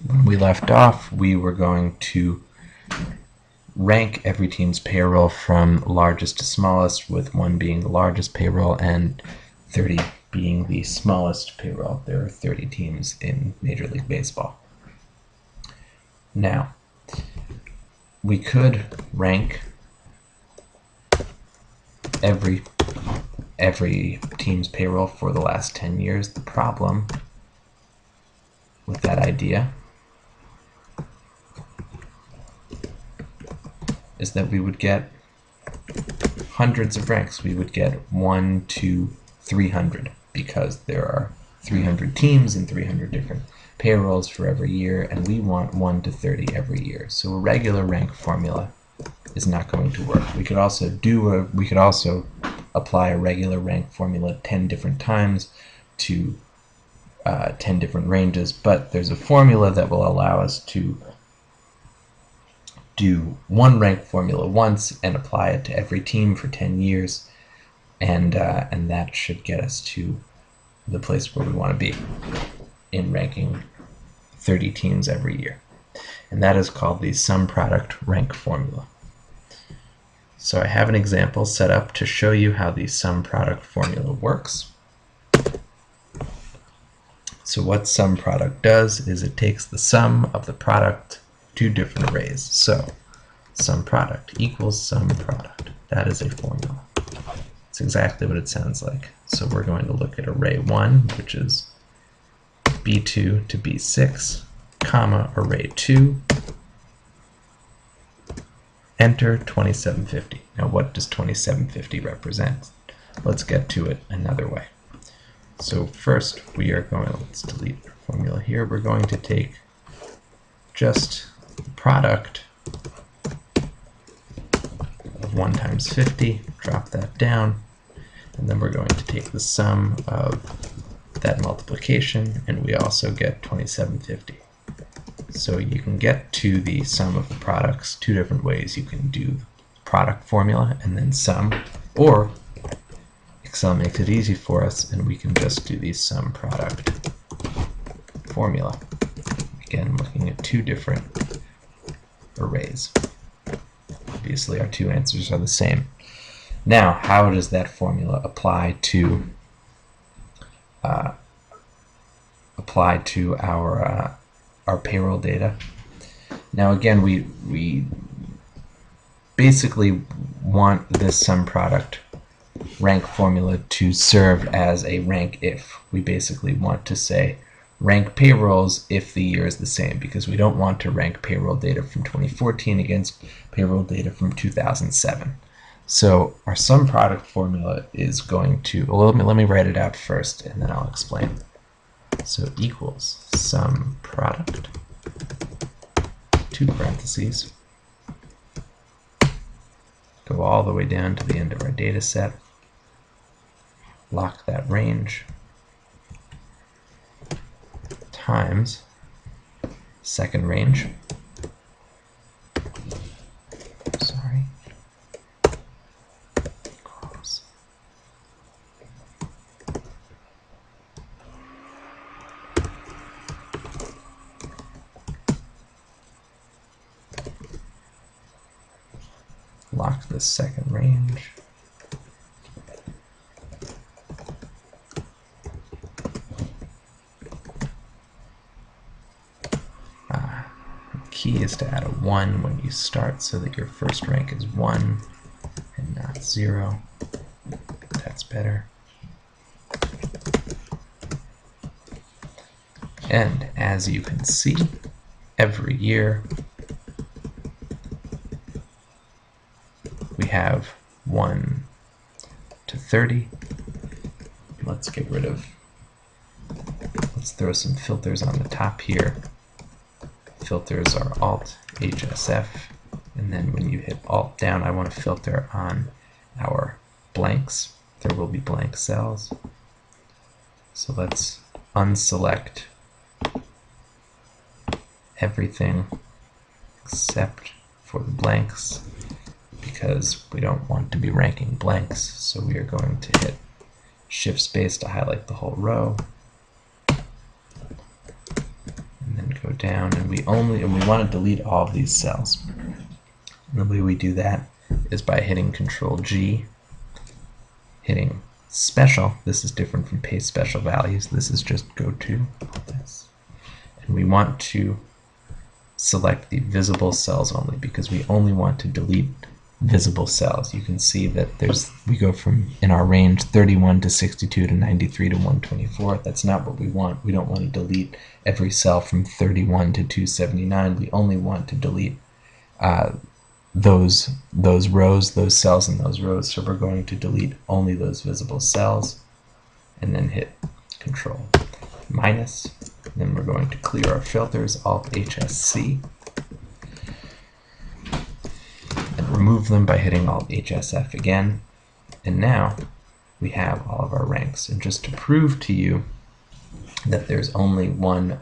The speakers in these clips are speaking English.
When we left off, we were going to rank every team's payroll from largest to smallest, with 1 being the largest payroll and 30 being the smallest payroll. There are 30 teams in Major League Baseball. Now, we could rank every team's payroll for the last 10 years. The problem with that idea is that we would get hundreds of ranks. We would get 1 to 300 because there are 300 teams and 300 different payrolls for every year, and we want 1 to 30 every year. So a regular rank formula is not going to work. We could also apply a regular rank formula 10 different times to 10 different ranges, but there's a formula that will allow us to do one rank formula once and apply it to every team for 10 years, and that should get us to the place where we want to be in ranking 30 teams every year. And that is called the sum product rank formula. So I have an example set up to show you how the sum product formula works. So what sum product does is it takes the sum of the product two different arrays. So sum product equals sum product. That is a formula. It's exactly what it sounds like. So we're going to look at array 1, which is B2 to B6, comma, array 2, enter 2750. Now what does 2750 represent? Let's get to it another way. So first we are going, let's delete the formula here, we're going to take just the product of 1 times 50, drop that down, and then we're going to take the sum of that multiplication, and we also get 2750. So you can get to the sum of the products 2 different ways. You can do product formula and then sum, or Excel makes it easy for us and we can just do the sum product formula. Again, looking at 2 different arrays. Obviously our 2 answers are the same. Now, how does that formula apply to our payroll data? Now again, we basically want this sum product rank formula to serve as a rank if. We basically want to say rank payrolls if the year is the same, because we don't want to rank payroll data from 2014 against payroll data from 2007. So our sum product formula is going to, well, let me write it out first and then I'll explain. So equals sum product, 2 parentheses, go all the way down to the end of our data set, lock that range, times second range, sorry, equals lock the second range, key is to add a 1 when you start so that your first rank is 1 and not 0. That's better. And as you can see, every year we have 1 to 30. Let's throw some filters on the top here. Filters are Alt HSF, and then when you hit Alt down, I want to filter on our blanks. There will be blank cells. So let's unselect everything except for the blanks, because we don't want to be ranking blanks. So we are going to hit Shift space to highlight the whole row, and then go down, and we want to delete all of these cells. And the way we do that is by hitting Control G, hitting special. This is different from paste special values. This is just go to this. And we want to select the visible cells only, because we only want to delete visible cells. You can see that we go from, in our range, 31 to 62 to 93 to 124. That's not what we want. We don't want to delete every cell from 31 to 279. We only want to delete those rows, those cells in those rows. So we're going to delete only those visible cells, and then hit Control minus. Then we're going to clear our filters, Alt HSC, and remove them by hitting Alt HSF again. And now we have all of our ranks. And just to prove to you that there's only one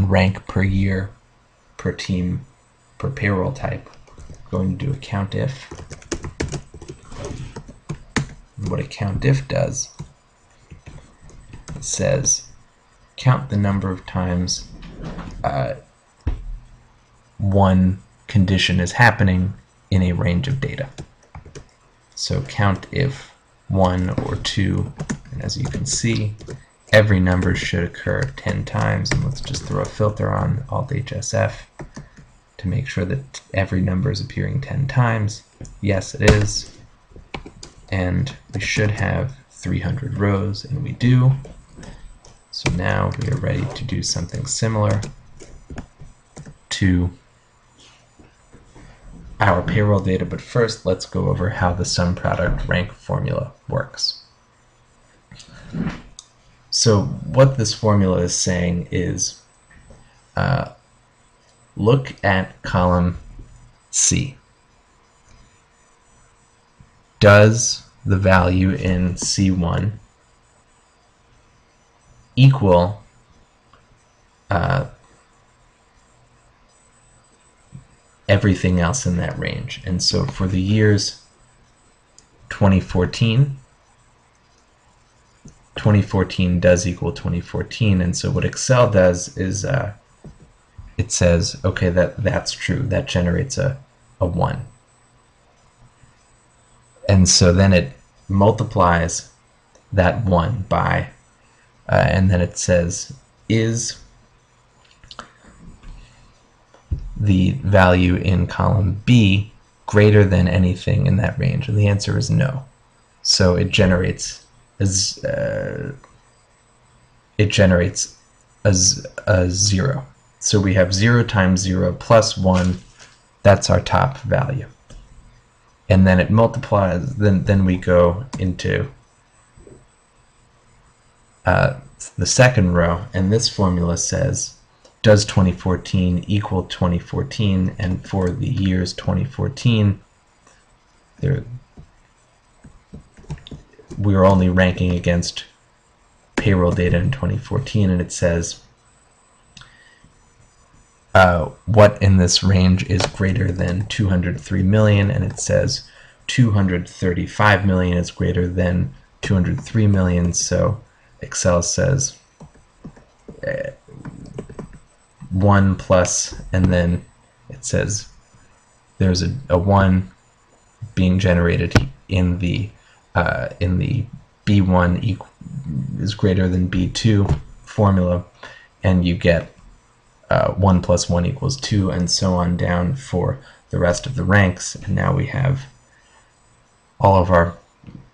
rank per year, per team, per payroll type, I'm going to do a COUNTIF. And what a COUNTIF does, it says count the number of times one condition is happening in a range of data. So count if 1 or 2, and as you can see, every number should occur 10 times. And let's just throw a filter on Alt HSF to make sure that every number is appearing 10 times. Yes, it is. And we should have 300 rows, and we do. So now we are ready to do something similar to our payroll data, but first let's go over how the sum product rank formula works. So what this formula is saying is, look at column C. Does the value in C1 equal everything else in that range? And so for the years 2014 does equal 2014, and so what Excel does is it says, okay, that's true, that generates a 1. And so then it multiplies that 1 by, and then it says, is the value in column B greater than anything in that range? And the answer is no. So it generates a 0. So we have 0 times 0 plus 1. That's our top value. And then it multiplies. Then we go into the second row, and this formula says, does 2014 equal 2014? And for the years 2014, we're only ranking against payroll data in 2014, and it says what in this range is greater than 203 million, and it says 235 million is greater than 203 million. So Excel says 1 plus, and then it says there's a 1 being generated in the B1 is greater than B2 formula, and you get 1 plus 1 equals 2, and so on down for the rest of the ranks. And now we have all of our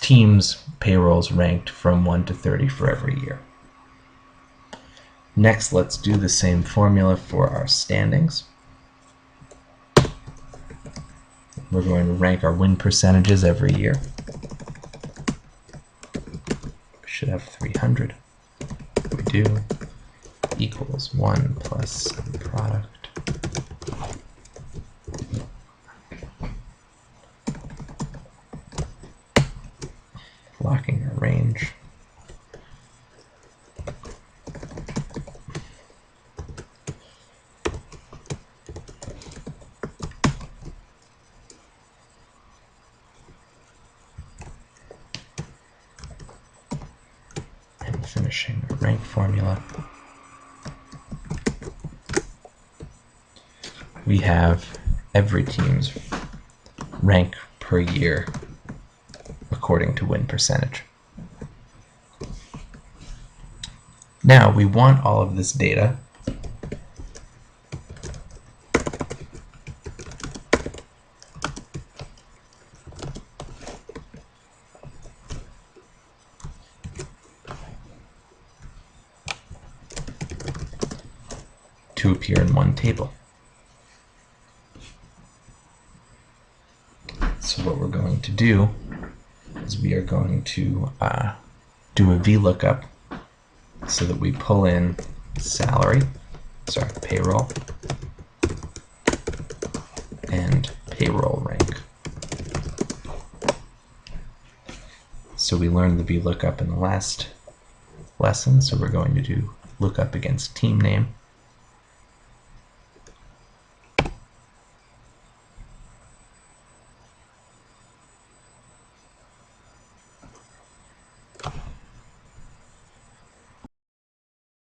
teams' payrolls ranked from 1 to 30 for every year. Next, let's do the same formula for our standings. We're going to rank our win percentages every year. We should have 300. We do. Equals 1 plus product. Locking our range. And finishing the rank formula. we have every team's rank per year according to win percentage. Now we want all of this data to appear in one table. So what we're going to do is we are going to do a VLOOKUP so that we pull in payroll and payroll rank. So we learned the VLOOKUP in the last lesson, so we're going to do lookup against team name.